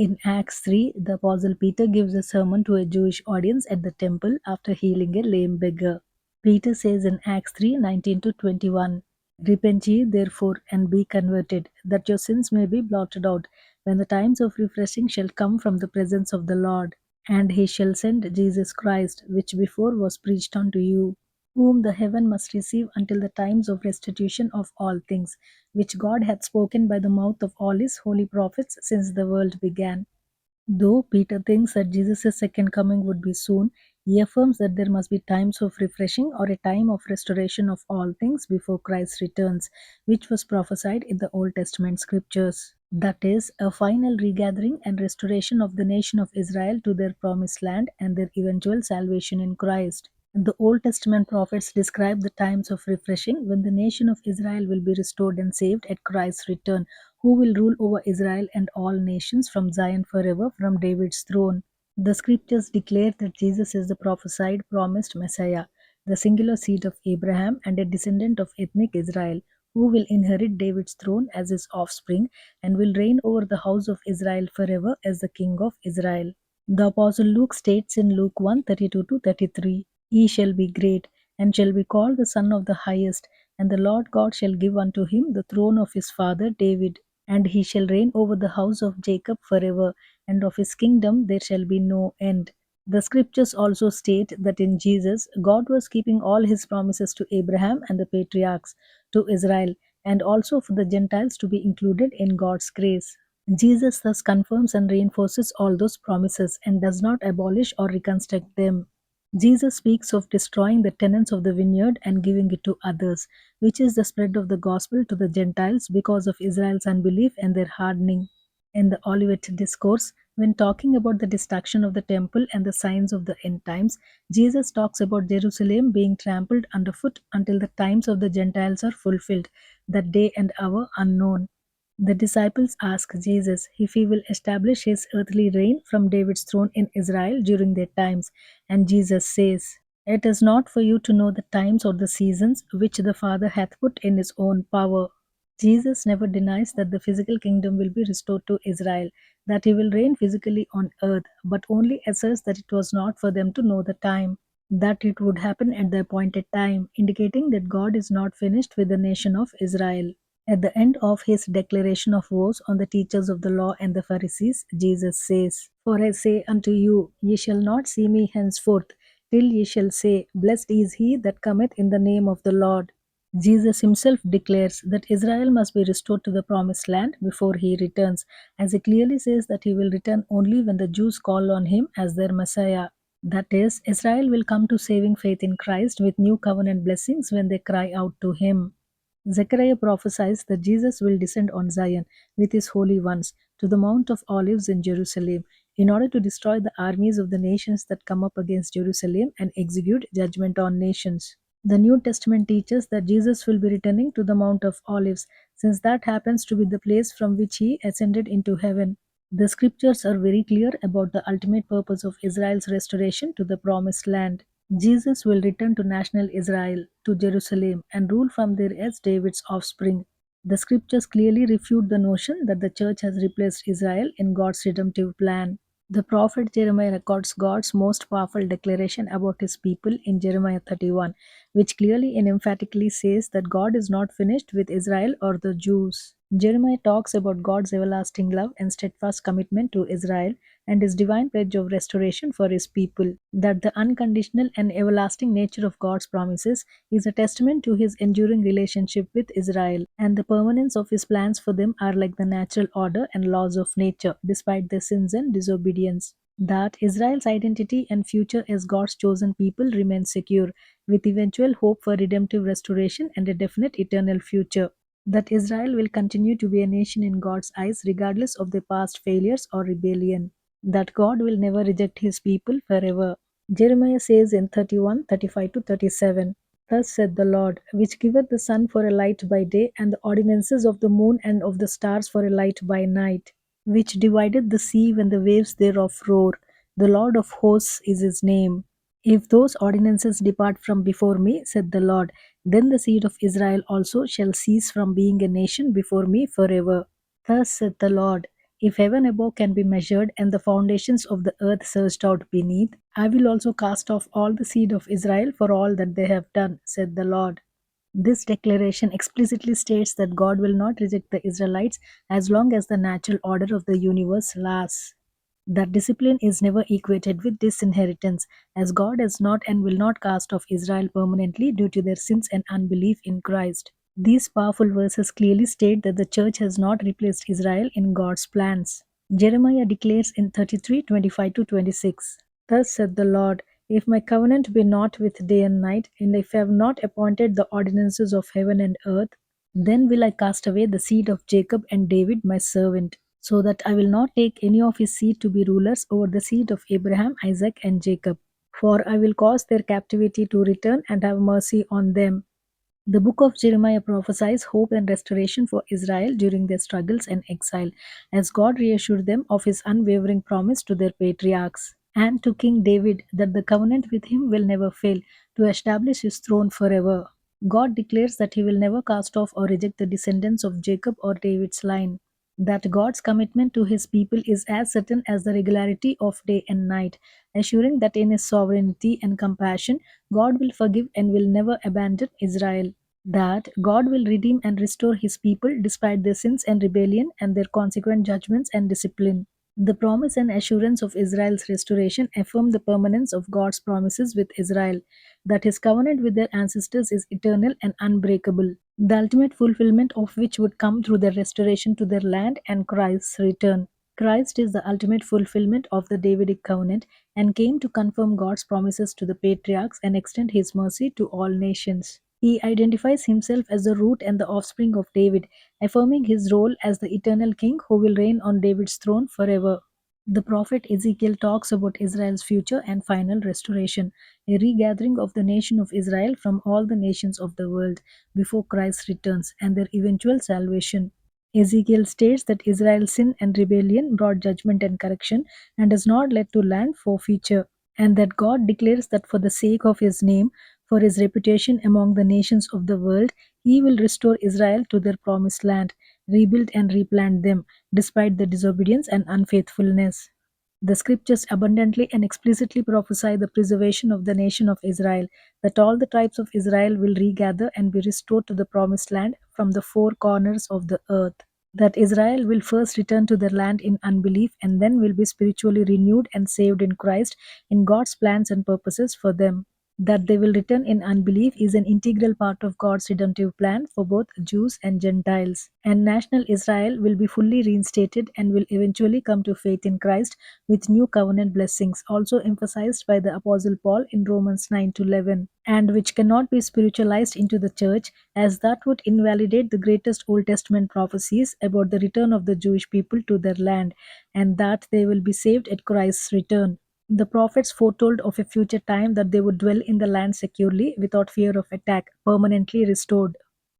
In Acts 3, the Apostle Peter gives a sermon to a Jewish audience at the temple after healing a lame beggar. Peter says in Acts 3:19 to 21, "Repent ye therefore and be converted, that your sins may be blotted out, when the times of refreshing shall come from the presence of the Lord. And he shall send Jesus Christ, which before was preached unto you, whom the heaven must receive until the times of restitution of all things, which God hath spoken by the mouth of all his holy prophets since the world began." Though Peter thinks that Jesus' second coming would be soon, he affirms that there must be times of refreshing or a time of restoration of all things before Christ returns, which was prophesied in the Old Testament scriptures. That is, a final regathering and restoration of the nation of Israel to their promised land and their eventual salvation in Christ. The Old Testament prophets describe the times of refreshing when the nation of Israel will be restored and saved at Christ's return, who will rule over Israel and all nations from Zion forever from David's throne. The scriptures declare that Jesus is the prophesied promised Messiah, the singular seed of Abraham and a descendant of ethnic Israel, who will inherit David's throne as his offspring and will reign over the house of Israel forever as the King of Israel. The Apostle Luke states in Luke 1:32 to 33, "He shall be great, and shall be called the Son of the Highest, and the Lord God shall give unto him the throne of his father David, and he shall reign over the house of Jacob forever, and of his kingdom there shall be no end." The scriptures also state that in Jesus, God was keeping all his promises to Abraham and the patriarchs, to Israel, and also for the Gentiles to be included in God's grace. Jesus thus confirms and reinforces all those promises and does not abolish or reconstruct them. Jesus speaks of destroying the tenants of the vineyard and giving it to others, which is the spread of the gospel to the Gentiles because of Israel's unbelief and their hardening. In the Olivet Discourse, when talking about the destruction of the temple and the signs of the end times, Jesus talks about Jerusalem being trampled underfoot until the times of the Gentiles are fulfilled, that day and hour unknown. The disciples ask Jesus if he will establish his earthly reign from David's throne in Israel during their times, and Jesus says, "It is not for you to know the times or the seasons which the Father hath put in his own power." Jesus never denies that the physical kingdom will be restored to Israel, that he will reign physically on earth, but only asserts that it was not for them to know the time, that it would happen at the appointed time, indicating that God is not finished with the nation of Israel. At the end of his declaration of woes on the teachers of the law and the Pharisees, Jesus says, "For I say unto you, ye shall not see me henceforth, till ye shall say, Blessed is he that cometh in the name of the Lord." Jesus himself declares that Israel must be restored to the promised land before he returns, as he clearly says that he will return only when the Jews call on him as their Messiah. That is, Israel will come to saving faith in Christ with new covenant blessings when they cry out to him. Zechariah prophesies that Jesus will descend on Zion with his holy ones to the Mount of Olives in Jerusalem in order to destroy the armies of the nations that come up against Jerusalem and execute judgment on nations. The New Testament teaches that Jesus will be returning to the Mount of Olives, since that happens to be the place from which he ascended into heaven. The scriptures are very clear about the ultimate purpose of Israel's restoration to the promised land. Jesus will return to national Israel, to Jerusalem, and rule from there as David's offspring. The scriptures clearly refute the notion that the church has replaced Israel in God's redemptive plan. The prophet Jeremiah records God's most powerful declaration about his people in Jeremiah 31, which clearly and emphatically says that God is not finished with Israel or the Jews. Jeremiah talks about God's everlasting love and steadfast commitment to Israel and his divine pledge of restoration for his people. That the unconditional and everlasting nature of God's promises is a testament to his enduring relationship with Israel, and the permanence of his plans for them are like the natural order and laws of nature, despite their sins and disobedience. That Israel's identity and future as God's chosen people remain secure, with eventual hope for redemptive restoration and a definite eternal future. That Israel will continue to be a nation in God's eyes regardless of their past failures or rebellion. That God will never reject his people forever. Jeremiah says in 31:35 to 37, "Thus saith the Lord, which giveth the sun for a light by day, and the ordinances of the moon and of the stars for a light by night, which divideth the sea when the waves thereof roar. The Lord of hosts is his name. If those ordinances depart from before me, said the Lord, then the seed of Israel also shall cease from being a nation before me forever. Thus saith the Lord, If heaven above can be measured and the foundations of the earth searched out beneath, I will also cast off all the seed of Israel for all that they have done, said the Lord. This declaration explicitly states that God will not reject the Israelites as long as the natural order of the universe lasts. That discipline is never equated with disinheritance, as God has not and will not cast off Israel permanently due to their sins and unbelief in Christ. These powerful verses clearly state that the church has not replaced Israel in God's plans. Jeremiah declares in 33:25 to 26, Thus said the Lord, if my covenant be not with day and night, and if I have not appointed the ordinances of heaven and earth, then will I cast away the seed of Jacob and David my servant, so that I will not take any of his seed to be rulers over the seed of Abraham, Isaac, and Jacob. For I will cause their captivity to return and have mercy on them. The book of Jeremiah prophesies hope and restoration for Israel during their struggles and exile, as God reassured them of his unwavering promise to their patriarchs and to King David that the covenant with him will never fail to establish his throne forever. God declares that he will never cast off or reject the descendants of Jacob or David's line, that God's commitment to his people is as certain as the regularity of day and night, assuring that in his sovereignty and compassion, God will forgive and will never abandon Israel, that God will redeem and restore his people despite their sins and rebellion and their consequent judgments and discipline. The promise and assurance of Israel's restoration affirm the permanence of God's promises with Israel, that his covenant with their ancestors is eternal and unbreakable, the ultimate fulfillment of which would come through their restoration to their land and Christ's return. Christ is the ultimate fulfillment of the Davidic covenant and came to confirm God's promises to the patriarchs and extend his mercy to all nations. He identifies himself as the root and the offspring of David, affirming his role as the eternal king who will reign on David's throne forever. The prophet Ezekiel talks about Israel's future and final restoration, a regathering of the nation of Israel from all the nations of the world before Christ returns, and their eventual salvation. Ezekiel states that Israel's sin and rebellion brought judgment and correction and has not led to land forfeiture, and that God declares that for the sake of his name, for his reputation among the nations of the world, he will restore Israel to their promised land, rebuild and replant them, despite their disobedience and unfaithfulness. The scriptures abundantly and explicitly prophesy the preservation of the nation of Israel, that all the tribes of Israel will regather and be restored to the promised land from the four corners of the earth, that Israel will first return to their land in unbelief and then will be spiritually renewed and saved in Christ in God's plans and purposes for them. That they will return in unbelief is an integral part of God's redemptive plan for both Jews and Gentiles. And national Israel will be fully reinstated and will eventually come to faith in Christ with new covenant blessings, also emphasized by the Apostle Paul in Romans 9 to 11, and which cannot be spiritualized into the church, as that would invalidate the greatest Old Testament prophecies about the return of the Jewish people to their land, and that they will be saved at Christ's return. The prophets foretold of a future time that they would dwell in the land securely without fear of attack, permanently restored.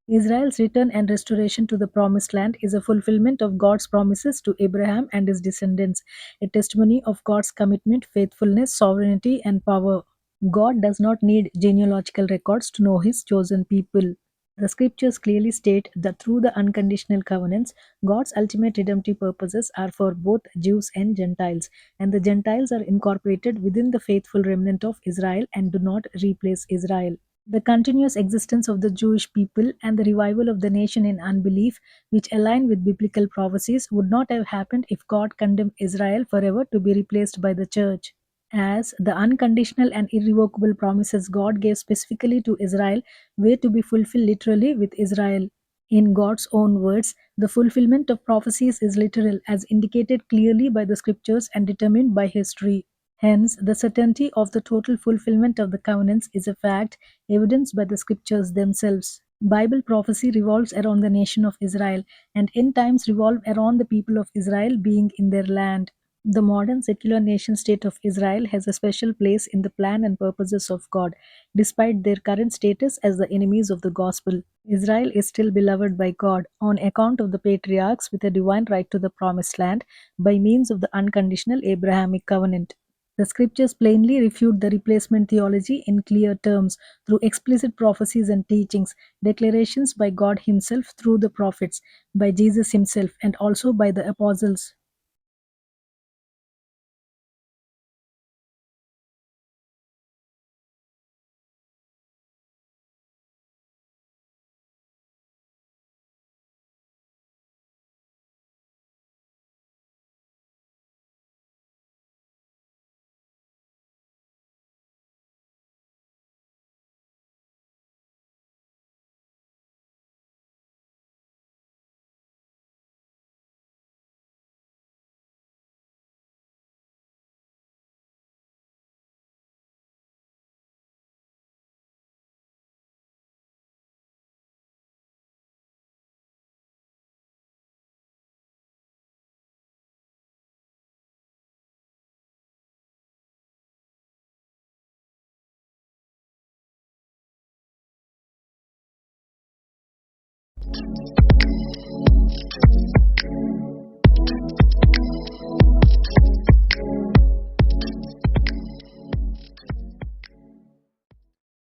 Israel's return and restoration to the promised land is a fulfillment of God's promises to Abraham and his descendants, a testimony of God's commitment, faithfulness, sovereignty, and power. God does not need genealogical records to know his chosen people. The scriptures clearly state that through the unconditional covenants, God's ultimate redemptive purposes are for both Jews and Gentiles, and the Gentiles are incorporated within the faithful remnant of Israel and do not replace Israel. The continuous existence of the Jewish people and the revival of the nation in unbelief, which align with biblical prophecies, would not have happened if God condemned Israel forever to be replaced by the church, as the unconditional and irrevocable promises God gave specifically to Israel were to be fulfilled literally with Israel. In God's own words, the fulfillment of prophecies is literal, as indicated clearly by the scriptures and determined by history. Hence, the certainty of the total fulfillment of the covenants is a fact evidenced by the scriptures themselves. Bible prophecy revolves around the nation of Israel, and end times revolve around the people of Israel being in their land. The modern secular nation state of Israel has a special place in the plan and purposes of God, despite their current status as the enemies of the gospel. Israel is still beloved by God on account of the patriarchs with a divine right to the promised land by means of the unconditional Abrahamic covenant. The scriptures plainly refute the replacement theology in clear terms through explicit prophecies and teachings, declarations by God Himself through the prophets, by Jesus Himself, and also by the apostles.